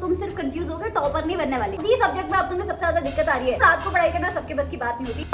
तुम सिर्फ कंफ्यूज हो गए, टॉपर नहीं बनने वाली। इसी सब्जेक्ट में अब तुम्हें सबसे ज्यादा दिक्कत आ रही है। रात को पढ़ाई करना सबके बस की बात नहीं होती।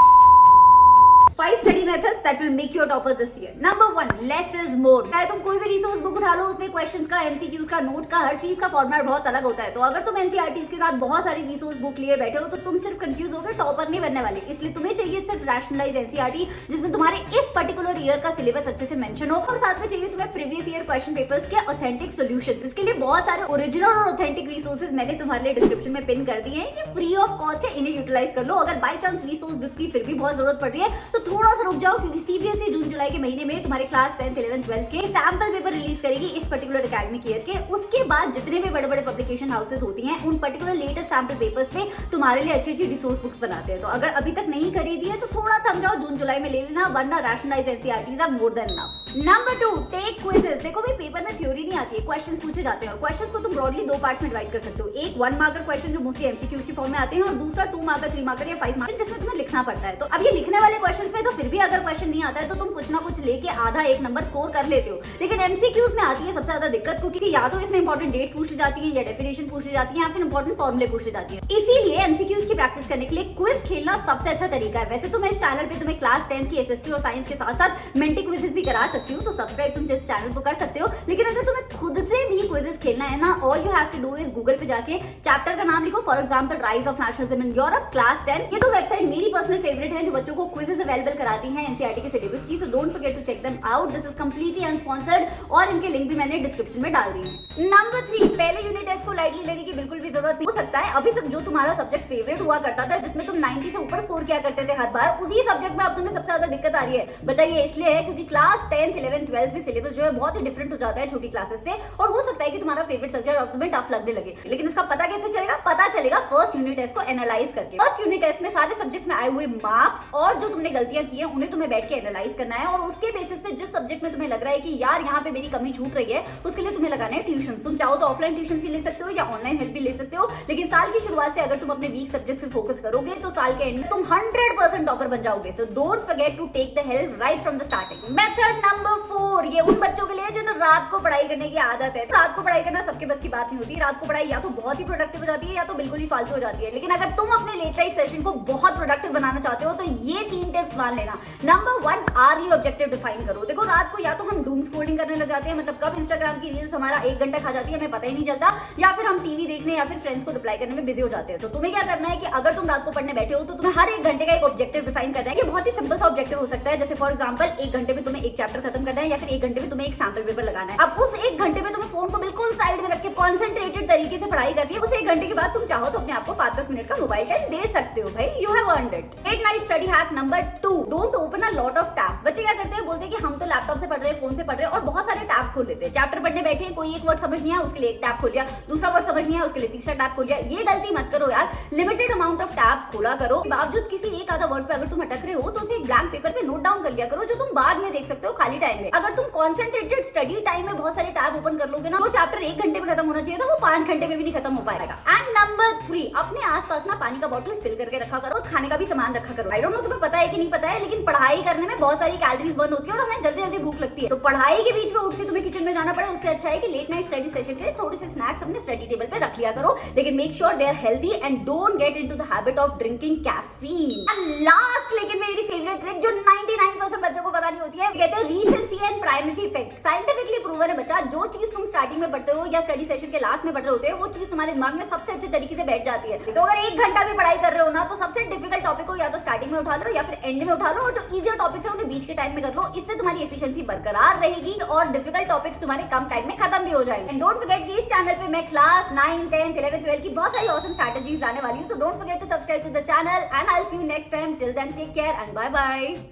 5 study methods that will make you a topper this year. Number 1, less is more. चाहे तुम कोई भी रिसोर्स बुक उठा लो, उसमें क्वेश्चंस का, एमसीक्यूज का, नोट्स का, हर चीज का फॉर्मेट बहुत अलग होता है। तो अगर तुम एनसीईआरटी के साथ बहुत सारी रिसोर्स बुक लिए बैठे हो तो तुम सिर्फ कंफ्यूज होकर टॉपर नहीं बनने वाले। इसलिए तुम्हें चाहिए सिर्फ रैशनलाइज एनसीईआरटी, जिसमें तुम्हारे इस पर्टिकुलर ईयर का सिलेबस अच्छे से मेंशन हो, और साथ में चाहिए तुम्हें प्रीवियस ईयर क्वेश्चन पेपर्स के ऑथेंटिक सॉल्यूशंस। इसके लिए बहुत सारे ओरिजिनल और ऑथेंटिक रिसोर्सेज मैंने तुम्हारे लिए डिस्क्रिप्शन में पिन कर दिए हैं। ये फ्री ऑफ कॉस्ट है, इन्हें यूटिलाइज कर लो। अगर बाय चांस रिसोर्स बुक की फिर भी बहुत जरूरत पड़ रही है तो थोड़ा सा रुक जाओ, क्योंकि सीबीएसई जून जुलाई के महीने में तुम्हारे क्लास 10th 11th 12th के सैंपल पेपर रिलीज करेगी इस पर्टिकुलर एकेडमिक ईयर के। उसके बाद जितने भी बड़े बड़े पब्लिकेशन हाउसेस होती हैं, उन पर्टिकुलर लेटेस्ट सैंपल पेपर्स पे तुम्हारे लिए अच्छी अच्छी रिसोर्स बुक्स बनाते हैं। तो अगर अभी तक नहीं खरीदी है तो थोड़ा थम जाओ, जून जुलाई में ले लेना, वरना rationalise NCERTs are more than enough. Number 2, take quizzes. देखो भाई, पेपर में थ्योरी नहीं आती है, क्वेश्चंस पूछे जाते हैं, और क्वेश्चंस को तुम ब्रॉडली 2 पार्ट्स में डिवाइड कर सकते हो। एक 1 मार्कर क्वेश्चन जो मोस्टली एमसीक्यूज की फॉर्म में आते हैं, और दूसरा 2 मार्कर, 3 मार्कर या 5 मार्कर जिसमें तुम्हें लिखना पड़ता है। तो अब ये लिखने वाले क्वेश्चंस में तो फिर भी अगर क्वेश्चन नहीं आता है तो तुम कुछ ना कुछ लेके आधा 1 नंबर स्कोर कर लेते हो। लेकिन एमसीक्यूज में आती है सबसे ज्यादा दिक्कत, क्योंकि या तो इसमें इंपॉर्टेंट डेट्स पूछ ली जाती है, या डेफिनेशन पूछ ली जाती है, या फिर इंपॉर्टेंट फॉर्मुले पूछ ली जाती है। इसीलिए एमसीक्यूज की प्रैक्टिस करने के लिए क्विज खेलना सबसे अच्छा तरीका है। वैसे तो मैं इस चैनल पे तुम्हें क्लास 10th की एसएसटी और साइंस के साथ साथ मेंटी क्विजेस भी करा सकती हूँ, तो सब्सक्राइब तुम जिस चैनल को कर सकते हो। लेकिन अगर तुम्हें खुद से भी क्विजेस खेलना है ना, all you have to do is Google पे जाके चैप्टर का नाम लिखो, for example rise of nationalism in Europe class 10। ये तो वेबसाइट मेरी पर्सनल फेवरेट है, जो बच्चों को क्विजेस अवेलेबल कराती है एनसीईआरटी के सिलेबस की। So don't forget to check them out. This is completely unsponsored, और इनके लिंक भी मैंने डिस्क्रिप्शन में डाल दिए हैं। नंबर 3, पहले यूनिट टेस्ट को लाइटली लेने की बिल्कुल भी जरूरत नहीं। हो सकता है अभी तक जो तुम्हारा सब्जेक्ट फेवरेट हुआ करता था, जिसमें तुम 90 से ऊपर स्कोर किया करते थे हर बार, उसी सब्जेक्ट में अब तुम्हें सबसे ज्यादा दिक्कत आ रही है। बच्चा ये इसलिए है क्योंकि क्लास 10th 11th 12th में सिलेबस जो है बहुत ही डिफरेंट हो जाता है छोटी क्लासेस से, और हो सकता है कि तुम्हारा फेवरेट सब्जेक्ट अब तुम्हें टफ लगने लगे। लेकिन इसका पता कैसे चलेगा? पता चलेगा फर्स्ट यूनिट टेस्ट को एनालाइज करके। फर्स्ट यूनिट टेस्ट में सारे सब्जेक्ट्स में आए हुए मार्क्स और जो तुमने गलतियां की है उन्हें तुम्हें बैठ के एनालाइज करना है, और उसके बेसिस पे जिस सब्जेक्ट में तुम्हें लग रहा है कि यार यहाँ पे मेरी कमी छूट रही है, उसके लिए तुम्हें लगाना है ट्यूशन। तुम चाहो तो ऑफलाइन ट्यूशन भी ले सकते हो या ऑनलाइन हेल्प भी ले सकते हो, लेकिन साल की शुरुआत से अगर तुम अपने वीक सब्जेक्ट पे फोकस करोगे तो साल के एंड में तुम 100% टॉपर बन जाओगे। So don't forget to take the help right from the starting. Method number 4, ये उन बच्चों के लिए जिन्हें रात को पढ़ाई करने की आदत है। रात को पढ़ाई करना सबके बस की बात नहीं होती। रात को पढ़ाई या तो बहुत ही प्रोडक्टिव हो जाती है या तो बिल्कुल ही फालतू हो जाती है। लेकिन अगर तुम अपने लेट नाइट सेशन को बहुत प्रोडक्टिव बनाना चाहते हो तो ये 3 टिप्स मान लेना। नंबर 1, आर्ली ऑब्जेक्टिव डिफाइन करो। देखो, रात को या तो हम डूम स्क्रॉलिंग करने लग जाते हैं, मतलब कब इंस्टाग्राम की रील्स हमारा 1 घंटा खा जाती है हमें पता ही नहीं चलता, या फिर हम टीवी देखने या फिर फ्रेंड्स को रिप्लाई करने में बिजी हो जाते हैं। तो तुम्हें क्या करना है कि अगर तुम रात को पढ़ने बैठे हो तो तुम्हें हर 1 घंटे का एक ऑब्जेक्टिव डिफाइन करना है। ये बहुत ही सिंपल सा ऑब्जेक्टिव हो सकता है, जैसे फॉर एग्जांपल 1 घंटे में तुम्हें एक चैप्टर खत्म करना है, या फिर 1 घंटे में तुम्हें एक सैंपल पेपर लगाना है। अब उस 1 घंटे में तुम्हें फोन को बिल्कुल साइड में रख के कॉन्सेंट्रेटेड तरीके से पढ़ाई करनी है। उस 1 घंटे के बाद तुम चाहो तो अपने आप को 5-10 मिनट का मोबाइल टाइम दे सकते हो। भाई, you have earned it. Late night study hack number 2, don't open a lot of tabs. बच्चे क्या करते हैं, बोलते हैं कि हम तो लैपटॉप से पढ़ रहे हैं, फोन से पढ़ रहे हैं, और बहुत सारे टैब्स खोल लेते हैं। चैप्टर पढ़ने बैठे हैं, कोई एक वर्ड समझ नहीं आया उसके लिए एक टैब खोल लिया, दूसरा वर्ड समझ नहीं आया उसके लिए तीसरा टैब खोल लिया। ये गलती मत करो यार, लिमिटेड अमाउंट ऑफ टैब्स खोला करो। बावजूद किसी एक आधा वर्ड पे अगर तुम अटक रहे हो तो उसे एक ब्लैंक पेपर पे नोट डाउन कर लिया करो, जो तुम बाद में देख सकते हो खाली टाइम में। अगर तुम कॉन्सेंट्रेटेड स्टडी टाइम में बहुत सारे टैब ओपन कर लोगे ना, तो चैप्टर 1 घंटे में खत्म होना चाहिए था, वो 5 घंटे में भी नहीं खत्म हो पाएगा। एंड नंबर 3, अपने आसपास ना पानी का बॉटल फिल करके रखा करो, खाने का भी सामान रखा करो। आई डोंट नो तुम्हें पता है कि नहीं पता है, लेकिन पढ़ाई करने में बहुत सारी कैलोरीज बर्न होती है और हमें जल्दी जल्दी भूख लगती है। तो पढ़ाई के बीच में उठ के तुम्हें किचन में जाना पड़े, उससे अच्छा है कि लेट नाइट स्टडी सेशन के लिए थोड़े से स्नैक्स अपने स्टडी टेबल पे रख लिया करो, लेकिन make sure they are healthy and don't get into the habit of drinking caffeine. And last लेकिन मेरी फेवरेट ट्रिक जो 99% बच्चों को पता नहीं होती है, कहते हैं recency and primacy effect. Scientifically proven है बच्चा, जो चीज तुम स्टार्टिंग में पढ़ते हो या स्टडी सेशन के लास्ट में पढ़ रहे होते हो, वो चीज तुम्हारे दिमाग में सबसे अच्छे तरीके से बैठ जाती है। तो अगर 1 घंटा भी पढ़ाई कर रहे हो ना, तो सबसे डिफिकल्ट टॉपिक को या तो स्टार्टिंग में उठा लो या फिर एंड में उठा लो, और जो इजियर टॉपिक्स है उन्हें बीच के टाइम में कर लो। इससे तुम्हारी एफिशिएंसी बरकरार रहेगी और डिफिकल्ट टॉपिक्स तुम्हारे कम टाइम में खत्म भी हो जाएंगे। एंड डोंट फॉरगेट कि इस चैनल पे मैं क्लास 9, 10, 11, 12 की बहुत सारी ऑसम स्ट्रैटेजीज लाने वाली हूं, तो don't forget to subscribe to the channel and I will see you next time. Till then take care and bye bye.